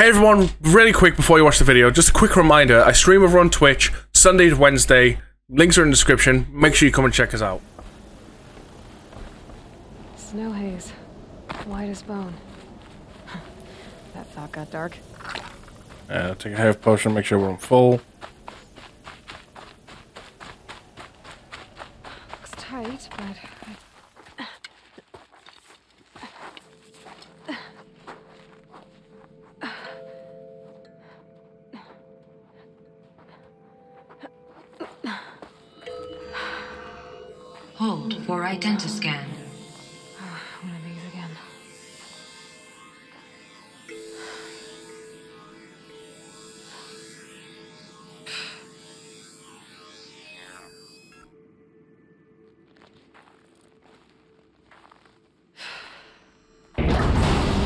Hey everyone, really quick before you watch the video, just a quick reminder, I stream over on Twitch, Sunday to Wednesday, links are in the description, make sure you come and check us out. Snow haze, white as bone. That thought got dark. Take a half potion, make sure we're on full. Looks tight, but... Hold for identiscan. One of these again.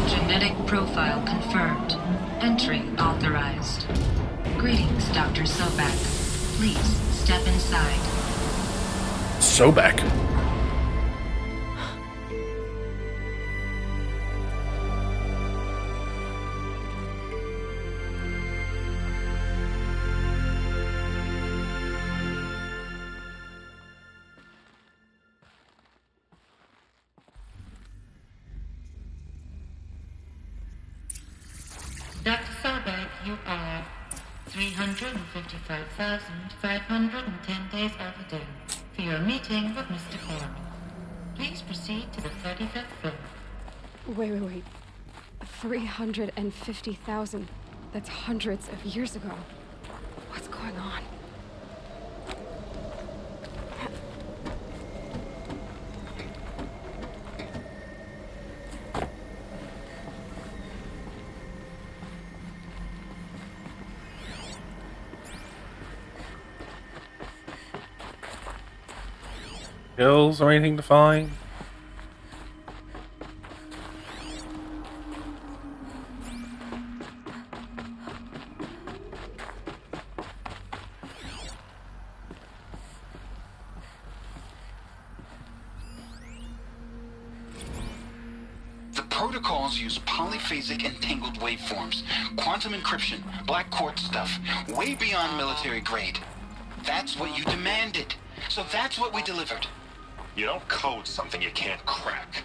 Genetic profile confirmed. Entry authorized. Greetings, Dr. Sobek. Please step inside. Sobek. Dr. Sobek, you are 355,510 days overdue for your meeting with Mr. Ford. Please proceed to the 35th floor. Wait. 350,000. That's hundreds of years ago. What's going on? Hills or anything to find? The protocols use polyphasic entangled waveforms, quantum encryption, black quartz stuff, way beyond military grade. That's what you demanded, so that's what we delivered. You don't code something you can't crack.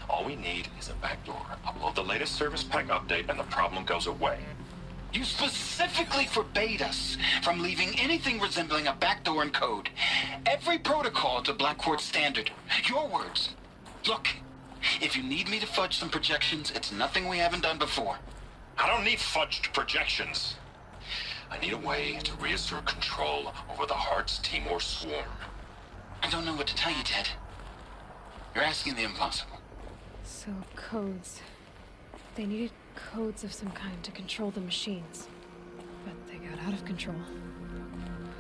All we need is a backdoor. Upload the latest service pack update and the problem goes away. You specifically forbade us from leaving anything resembling a backdoor in code. Every protocol to black quartz standard. Your words. Look, if you need me to fudge some projections, it's nothing we haven't done before. I don't need fudged projections. I need a way to reassert control over the Heart's Timor swarm. I don't know what to tell you, Ted. You're asking the impossible. So, codes. They needed codes of some kind to control the machines. But they got out of control.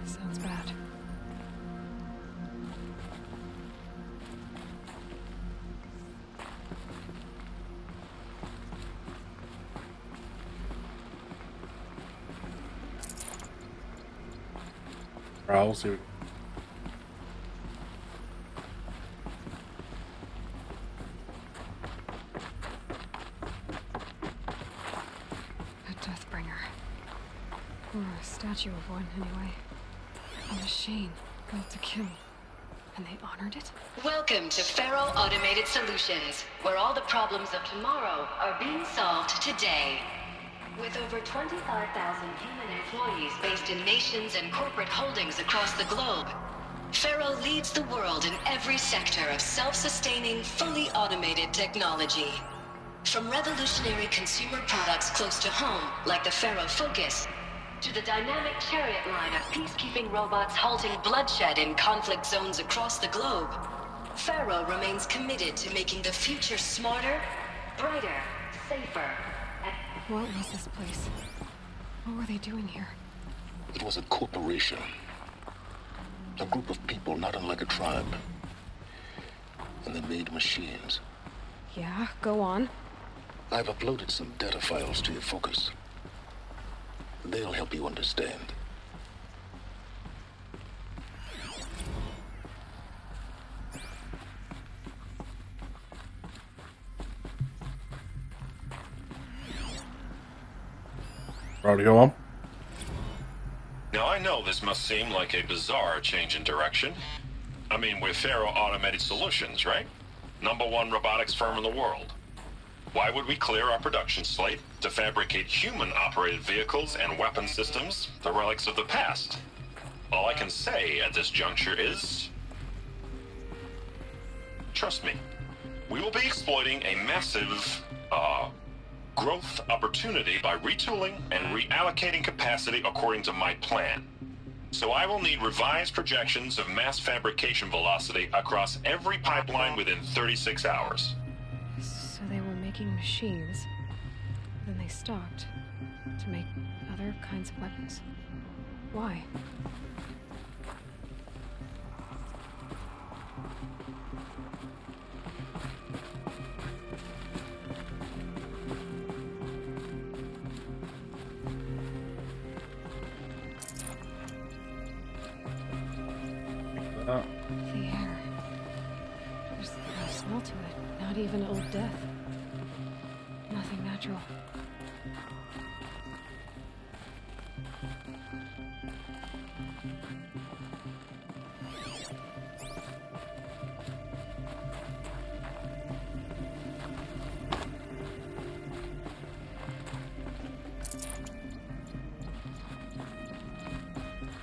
Sounds bad. I'll see. A Deathbringer. Or a statue of one, anyway. A machine built to kill. And they honored it? Welcome to Faro Automated Solutions, where all the problems of tomorrow are being solved today. With over 25,000 human employees based in nations and corporate holdings across the globe, Faro leads the world in every sector of self-sustaining, fully automated technology. From revolutionary consumer products close to home, like the Faro Focus, to the dynamic chariot line of peacekeeping robots halting bloodshed in conflict zones across the globe, Faro remains committed to making the future smarter, brighter, safer, and... What was this place? What were they doing here? It was a corporation. A group of people not unlike a tribe. And they made machines. Yeah, go on. I've uploaded some data files to your Focus. They'll help you understand. Probably go on. Now, I know this must seem like a bizarre change in direction. I mean, we're Faro Automated Solutions, right? #1 robotics firm in the world. Why would we clear our production slate to fabricate human-operated vehicles and weapon systems, the relics of the past? All I can say at this juncture is... trust me, we will be exploiting a massive, growth opportunity by retooling and reallocating capacity according to my plan. So I will need revised projections of mass fabrication velocity across every pipeline within 36 hours. So they were making machines, then they stopped to make other kinds of weapons. Why? The air. There's no smell to it. Not even old death. Nothing natural.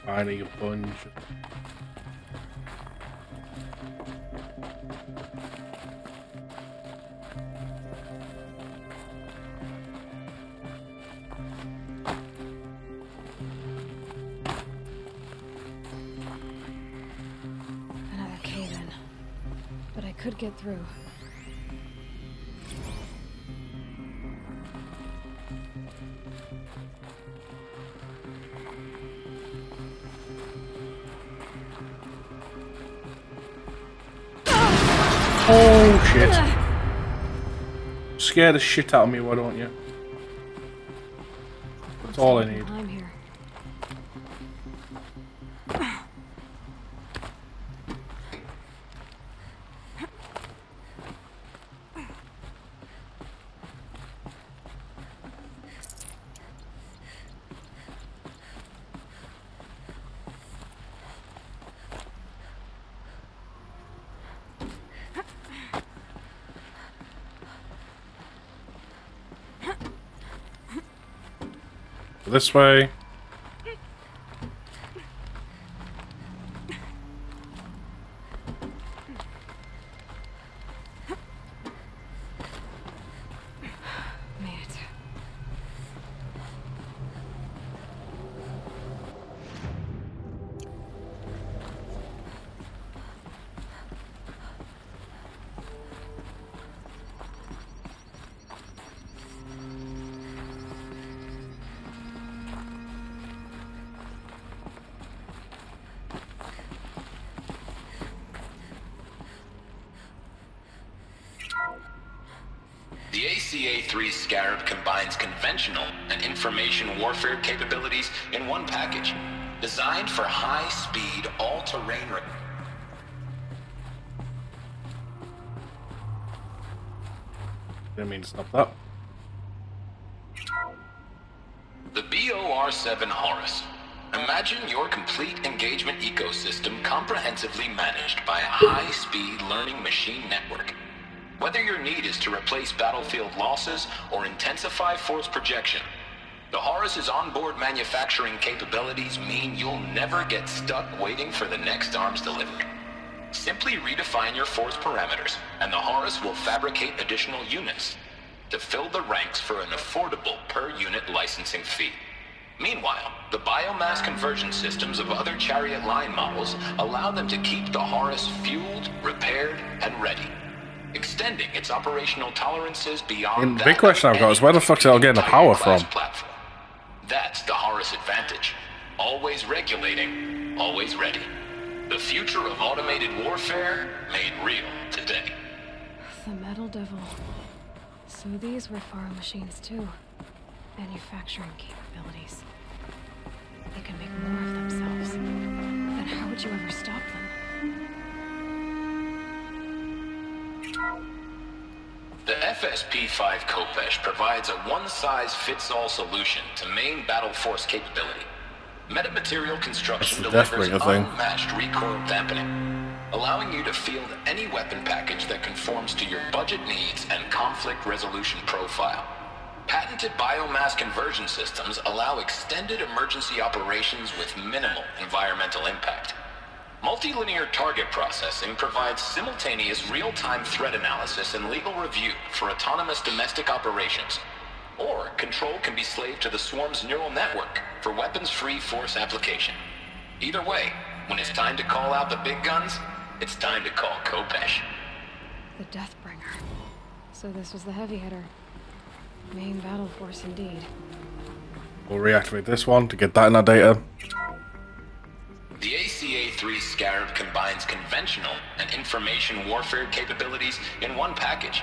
Finding a bunch. Another cave-in. But I could get through. Oh shit. Scare the shit out of me, why don't you? That's all I need. I'm here. This way. Made it. The ACA-3 Scarab combines conventional and information warfare capabilities in one package, designed for high-speed, all-terrain. Didn't mean to stop that. The BOR-7 Horus. Imagine your complete engagement ecosystem comprehensively managed by a high-speed learning machine network. Whether your need is to replace battlefield losses or intensify force projection, the Horus's onboard manufacturing capabilities mean you'll never get stuck waiting for the next arms delivery. Simply redefine your force parameters, and the Horus will fabricate additional units to fill the ranks for an affordable per-unit licensing fee. Meanwhile, the biomass conversion systems of other Chariot line models allow them to keep the Horus fueled, repaired, and ready, extending its operational tolerances beyond And the that big question I've got is where the fuck's it all getting the power from? platform. That's the Horus advantage. Always regulating, always ready. The future of automated warfare made real today. The Metal Devil. So these were Faro machines too. Manufacturing capabilities. They can make more of themselves. Then how would you ever stop them? The FSP-5 Kopesh provides a one-size-fits-all solution to main battle force capability. Metamaterial construction delivers unmatched recoil dampening, allowing you to field any weapon package that conforms to your budget needs and conflict resolution profile. Patented biomass conversion systems allow extended emergency operations with minimal environmental impact. Multilinear target processing provides simultaneous real-time threat analysis and legal review for autonomous domestic operations. Or control can be slaved to the swarm's neural network for weapons-free force application. Either way, when it's time to call out the big guns, it's time to call Kopesh. The Deathbringer. So this was the heavy hitter. Main battle force indeed. We'll reactivate this one to get that in our data. The ACA-3 Scarab combines conventional and information warfare capabilities in one package.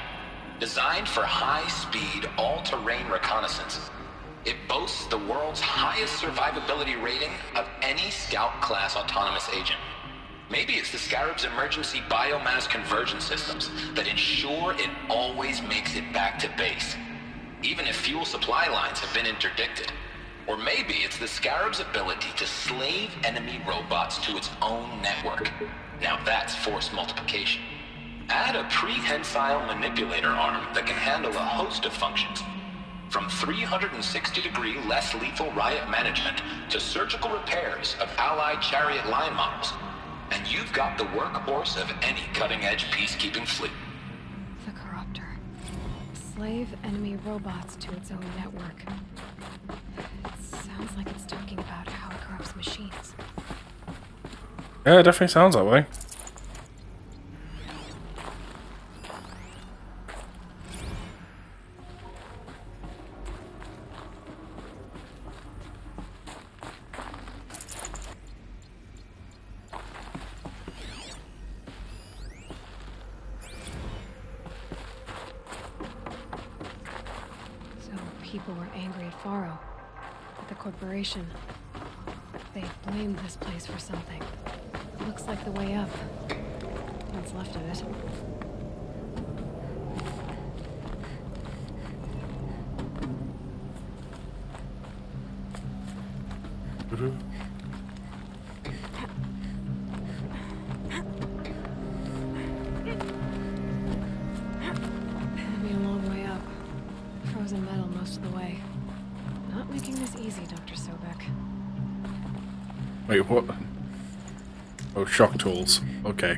Designed for high-speed, all-terrain reconnaissance, it boasts the world's highest survivability rating of any Scout-class autonomous agent. Maybe it's the Scarab's emergency biomass conversion systems that ensure it always makes it back to base, even if fuel supply lines have been interdicted. Or maybe it's the Scarab's ability to slave enemy robots to its own network. Now that's force multiplication. Add a prehensile manipulator arm that can handle a host of functions, from 360-degree less lethal riot management to surgical repairs of Allied chariot line models, and you've got the workhorse of any cutting-edge peacekeeping fleet. The Corruptor. Slave enemy robots to its own network. Sounds like it's talking about how it corrupts machines. Yeah, it definitely sounds that way. So people were angry at Faro. The corporation. They blamed this place for something. Looks like the way up. What's left of it. It'll be a long way up. Frozen metal most of the way. Not making this easy, Dr. Sobek. Wait, what? Oh, shock tools. Okay.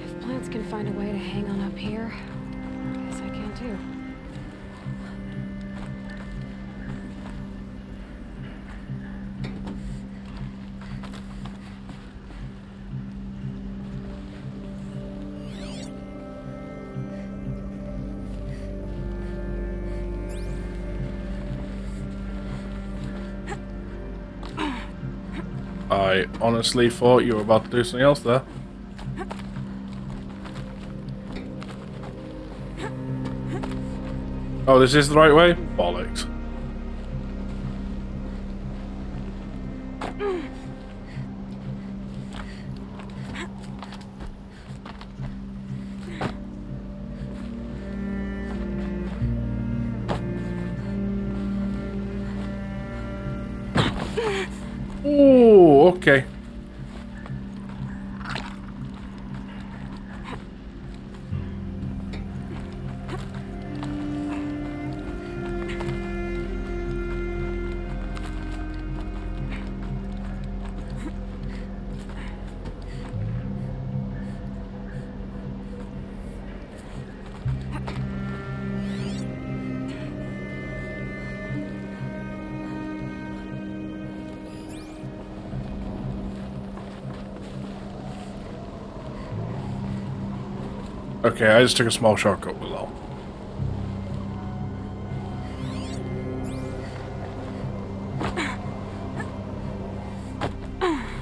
If plants can find a way to hang on up here, I guess I can too. I honestly thought you were about to do something else there. Oh, this is the right way? Bollocks. Ooh, okay. Okay, I just took a small shortcut below.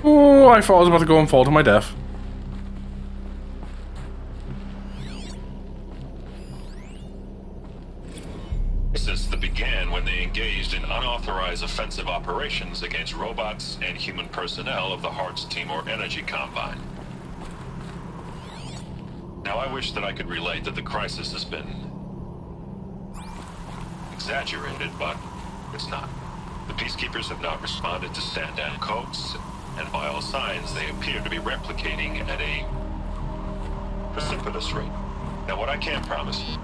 Oh, I thought I was about to go and fall to my death. Crisis that began when they engaged in unauthorized offensive operations against robots and human personnel of the Hearts Timor Energy Combine. Now, I wish that I could relate that the crisis has been exaggerated, but it's not. The Peacekeepers have not responded to stand-down codes, and by all signs, they appear to be replicating at a precipitous rate. Now, what I can promise you,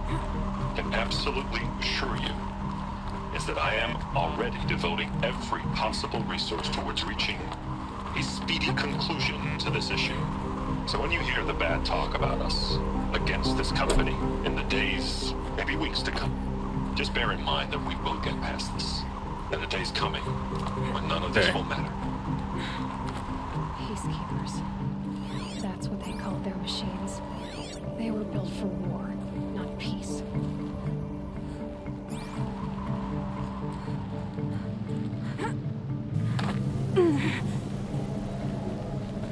can absolutely assure you, is that I am already devoting every possible resource towards reaching a speedy conclusion to this issue. So when you hear the bad talk about us against this company in the days, maybe weeks to come, just bear in mind that we will get past this. And the day's coming when none of this will matter. Peacekeepers. That's what they called their machines. They were built for war, not peace.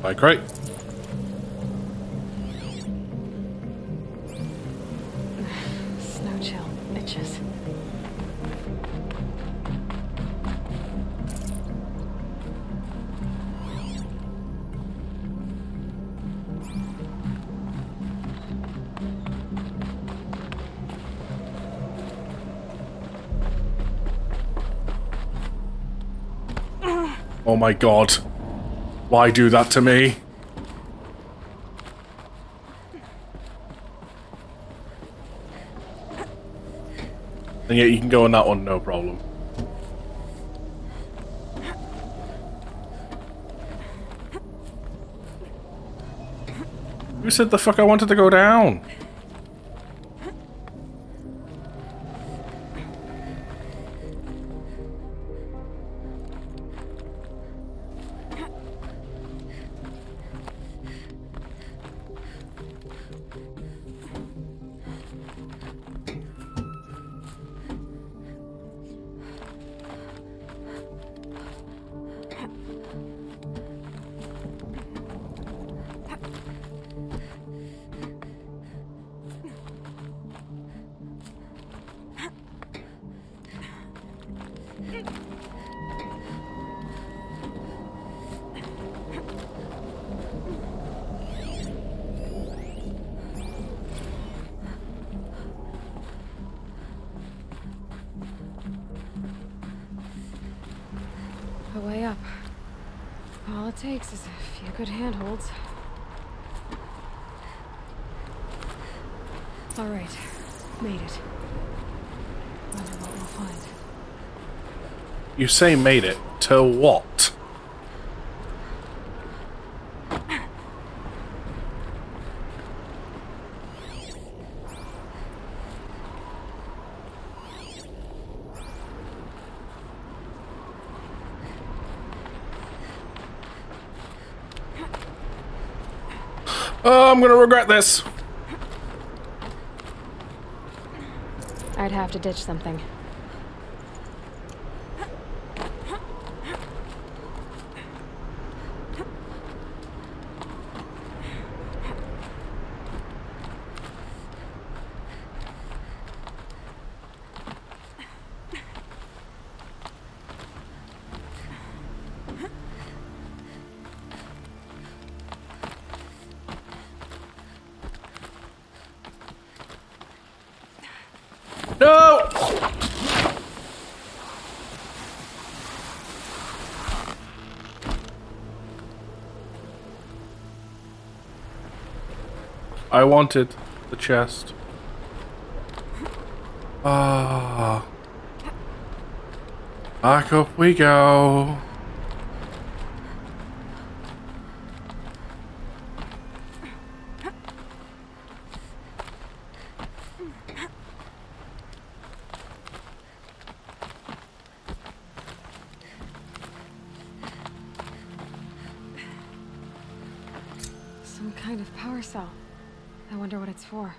Like, great. Snow chill, bitches. Oh my god. Why do that to me? And yet you can go on that one, no problem. Who said the fuck I wanted to go down? A way up. All it takes is a few good handholds. All right, made it. Wonder what we'll find. You say made it. To what? Oh, I'm gonna regret this. I'd have to ditch something. No! I wanted the chest. Ah. Back up we go. Some kind of power cell. I wonder what it's for.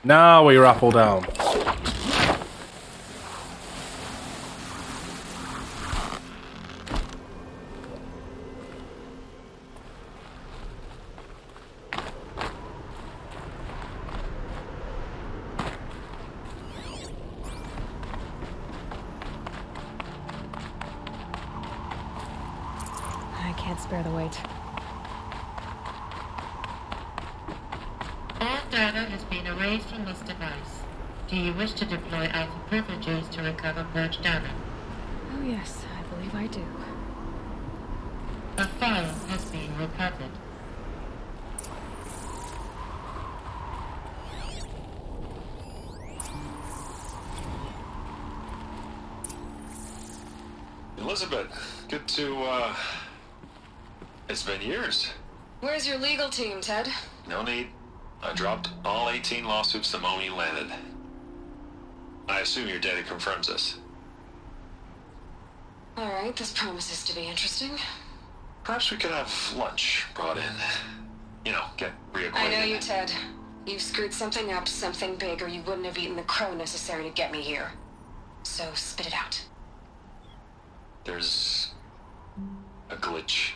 Now we rappel down. I can't spare the weight. data has been erased from this device. Do you wish to deploy Alpha privileges to recover purged data? Oh yes, I believe I do. A file has been recovered. Elizabeth, good to, it's been years. Where's your legal team, Ted? No need. I dropped all 18 lawsuits the moment you landed. I assume your data confirms this. Alright, this promises to be interesting. Perhaps we could have lunch brought in. You know, get reacquainted. I know you, Ted. You've screwed something up, something big, or you wouldn't have eaten the crow necessary to get me here. So, spit it out. There's a glitch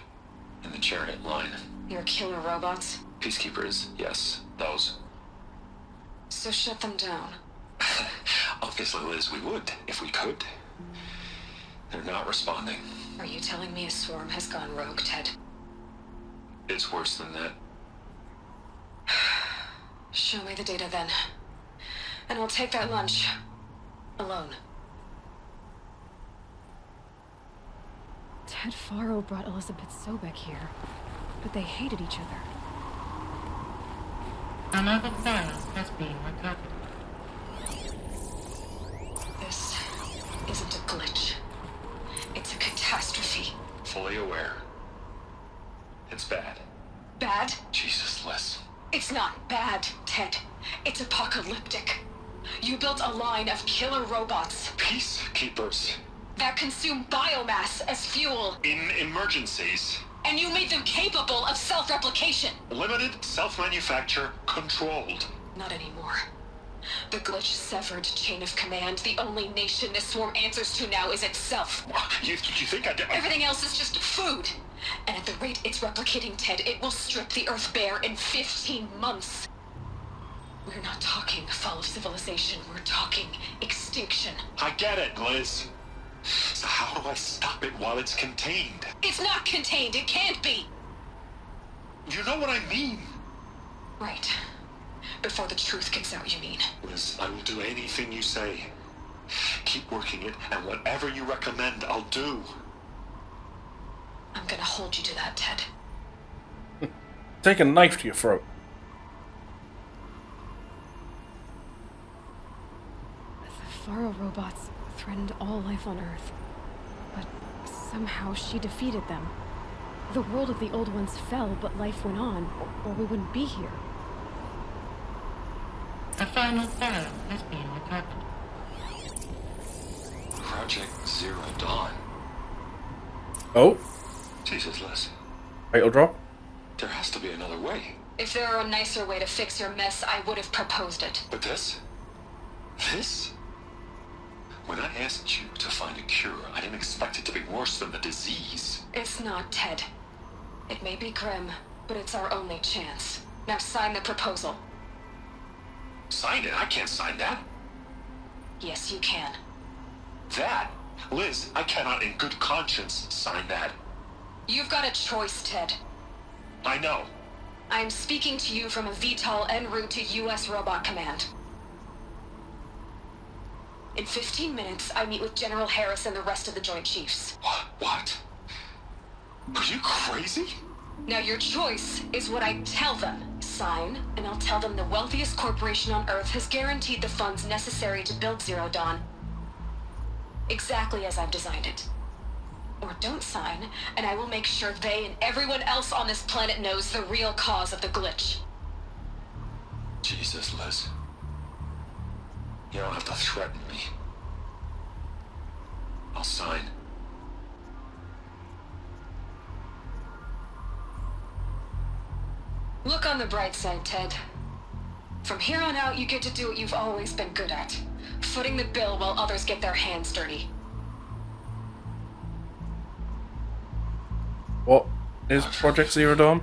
in the chariot line. Your killer robots? Peacekeepers, yes, those. So shut them down. Obviously, Liz, we would, if we could. They're not responding. Are you telling me a swarm has gone rogue, Ted? It's worse than that. Show me the data then. And I'll take that lunch. Alone. Ted Faro brought Elizabeth Sobek here, but they hated each other. Another file has been recovered. This isn't a glitch. It's a catastrophe. Fully aware. It's bad. Bad? Jesus, Liz. It's not bad, Ted. It's apocalyptic. You built a line of killer robots Peacekeepers. that consume biomass as fuel, In emergencies. and you made them capable of self-replication. Limited, self-manufacture, controlled. Not anymore. The glitch severed chain of command. The only nation this swarm answers to now is itself. You think I did? Everything else is just food. And at the rate it's replicating, Ted, it will strip the Earth bare in 15 months. We're not talking fall of civilization. We're talking extinction. I get it, Liz. So how do I stop it while it's contained? It's not contained. It can't be. You know what I mean. Right. Before the truth gets out, you mean? Liz, I will do anything you say. Keep working it, and whatever you recommend, I'll do. I'm gonna hold you to that, Ted. Take a knife to your throat. The Faro robots threatened all life on Earth, but somehow she defeated them. The world of the old ones fell, but life went on, or we wouldn't be here. A final file has been recovered. Project Zero Dawn. Oh, Jesus, Liz. title drop. There has to be another way. If there were a nicer way to fix your mess, I would have proposed it. But this? This? When I asked you to find a cure, I didn't expect it to be worse than the disease. It's not, Ted. It may be grim, but it's our only chance. Now sign the proposal. Sign it? I can't sign that. Yes, you can. That? Liz, I cannot in good conscience sign that. You've got a choice, Ted. I know. I'm speaking to you from a VTOL en route to U.S. Robot Command. In 15 minutes, I meet with General Harris and the rest of the Joint Chiefs. What? Are you crazy? Now your choice is what I tell them. Sign, and I'll tell them the wealthiest corporation on Earth has guaranteed the funds necessary to build Zero Dawn. Exactly as I've designed it. Or don't sign, and I will make sure they and everyone else on this planet knows the real cause of the glitch. Jesus, Liz. You don't have to threaten me. I'll sign. Look on the bright side, Ted. From here on out, you get to do what you've always been good at. Footing the bill while others get their hands dirty. What is Project Zero Dawn?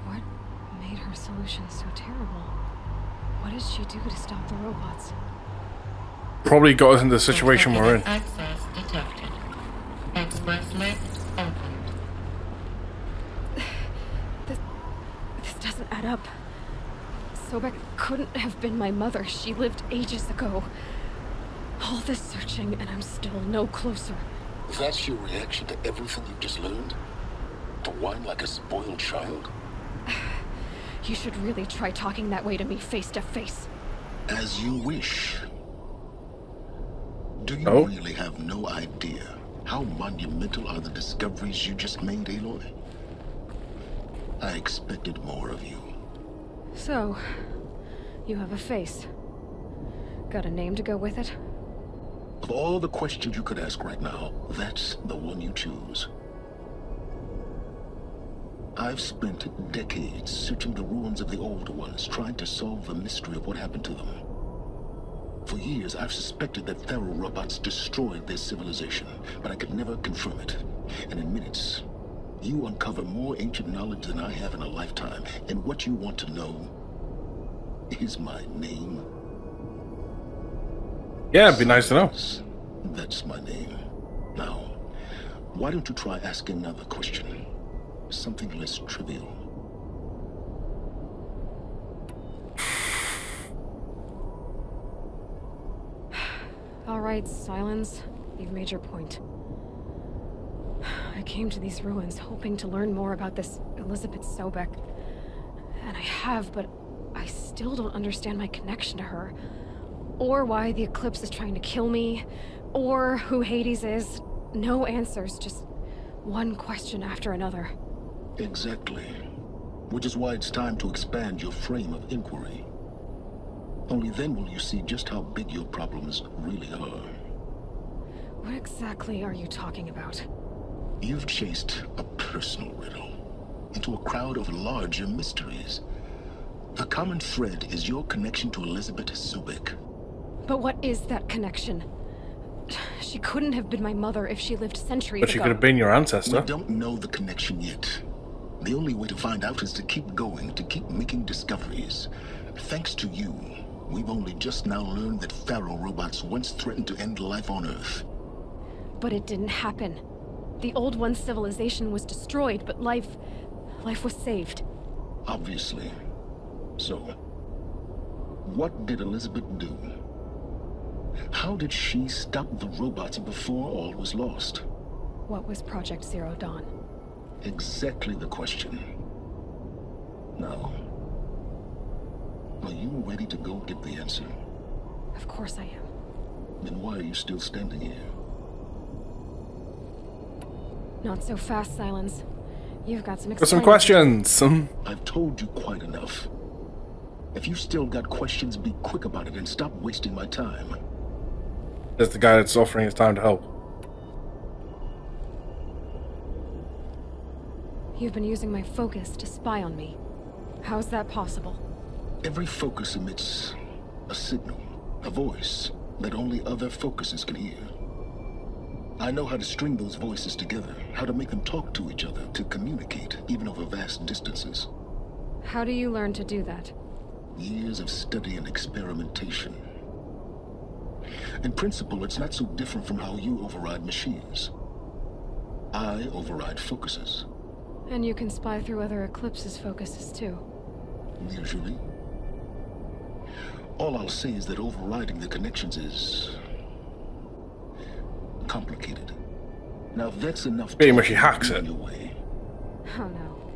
What made her solution so terrible? What did she do to stop the robots? Probably got us into the situation we're in. Access detected. Express lift opened. doesn't add up. Sobek couldn't have been my mother. She lived ages ago. All this searching, and I'm still no closer. That's your reaction to everything you've just learned? To whine like a spoiled child? You should really try talking that way to me face to face. As you wish. Do you really have no idea how monumental are the discoveries you just made, Aloy? I expected more of you. So, you have a face. Got a name to go with it? Of all the questions you could ask right now, that's the one you choose. I've spent decades searching the ruins of the older ones, trying to solve the mystery of what happened to them. For years, I've suspected that Thero robots destroyed their civilization, but I could never confirm it. And in minutes, you uncover more ancient knowledge than I have in a lifetime. And what you want to know is my name. Yeah, it'd be nice to know. That's my name. Now, why don't you try asking another question? Something less trivial. All right, Silence. You've made your point. I came to these ruins hoping to learn more about this Elizabeth Sobek. And I have, but I still don't understand my connection to her. Or why the Eclipse is trying to kill me. Or who Hades is. No answers, just one question after another. Exactly. Which is why it's time to expand your frame of inquiry. Only then will you see just how big your problems really are. What exactly are you talking about? You've chased a personal riddle into a crowd of larger mysteries. The common thread is your connection to Elizabeth Sobek. But what is that connection? She couldn't have been my mother if she lived centuries ago. But she could have been your ancestor. We don't know the connection yet. The only way to find out is to keep going, to keep making discoveries. Thanks to you, we've only just now learned that Pharaoh robots once threatened to end life on Earth. But it didn't happen. The Old One's civilization was destroyed, but life was saved. Obviously. So, what did Elizabeth do? How did she stop the robots before all was lost? What was Project Zero Dawn? Exactly the question. Now, are you ready to go get the answer? Of course I am. Then why are you still standing here? Not so fast, Silence. You've got some For some explaining. questions. I've told you quite enough. If you still got questions, be quick about it and stop wasting my time. There's the guy that's offering his time to help. You've been using my focus to spy on me. How's that possible? Every focus emits a signal, a voice that only other focuses can hear. I know how to string those voices together, how to make them talk to each other, to communicate, even over vast distances. How do you learn to do that? Years of study and experimentation. In principle, it's not so different from how you override machines. I override focuses. And you can spy through other Eclipse's focuses too. Usually. All I'll say is that overriding the connections is complicated. Now if that's enough Pretty much he hacks on it. your way. Oh no.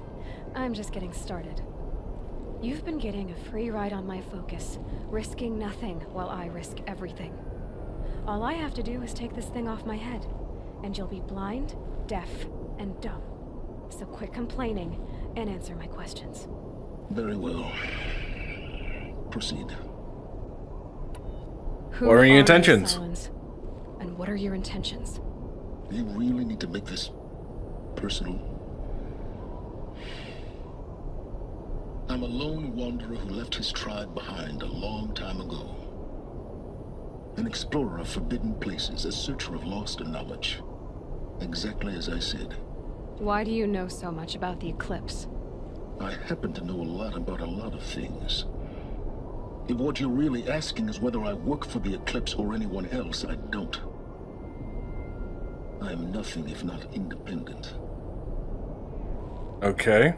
I'm just getting started. You've been getting a free ride on my focus, risking nothing while I risk everything. All I have to do is take this thing off my head, and you'll be blind, deaf, and dumb. So quit complaining and answer my questions. Very well. Proceed. Who What are your you, intentions? Silence? And what are your intentions? You really need to make this personal. I'm a lone wanderer who left his tribe behind a long time ago. An explorer of forbidden places, a searcher of lost knowledge. Exactly as I said. Why do you know so much about the Eclipse? I happen to know a lot about a lot of things. If what you're really asking is whether I work for the Eclipse or anyone else, I don't. I am nothing if not independent. Okay.